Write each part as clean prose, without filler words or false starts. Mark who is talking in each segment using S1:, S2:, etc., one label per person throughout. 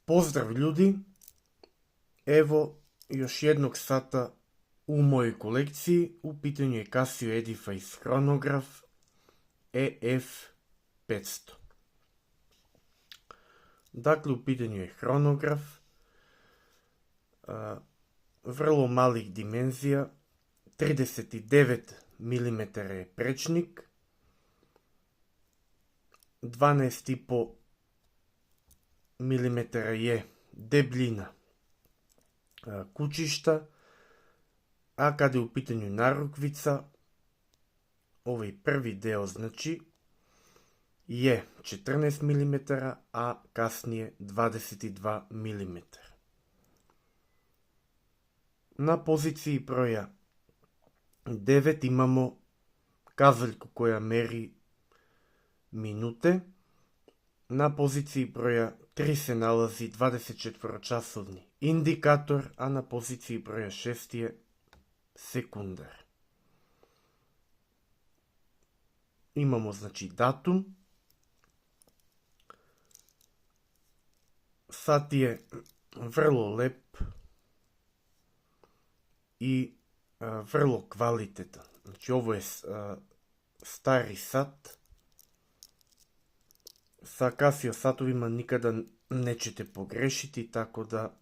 S1: Pozdrav ljudi, evo još jednog sata u mojoj kolekciji. U pitanju je Casio Edifice Chronograph EF500. Dakle, u pitanju je hronograf vrlo malih dimenzija, 39 mm je prečnik, 12,5 mm je debljina kućišta, a kada je u pitanju narukvica, ovaj prvi deo znači je 14 mm, a kasnije 22 mm. Na poziciji broja 9 imamo kazaljku koja meri minute. Na poziciji broja 3 se nalazi 24-časovni indikator, a na poziciji broja 6 je sekundar. Imamo znači datum. Sat je vrlo lep i vrlo kvalitetan. Znači ovo je stari sat. Sa Casio satovima nikada nećete pogrešiti, tako da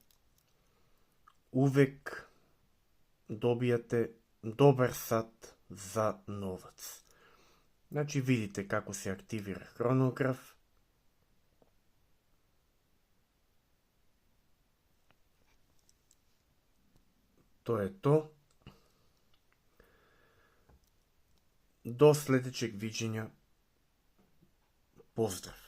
S1: uvek dobijate dobar sat za novac. Znači vidite kako se aktivira hronograf. To je to. Do sljedećeg viđenja. Pozdrav.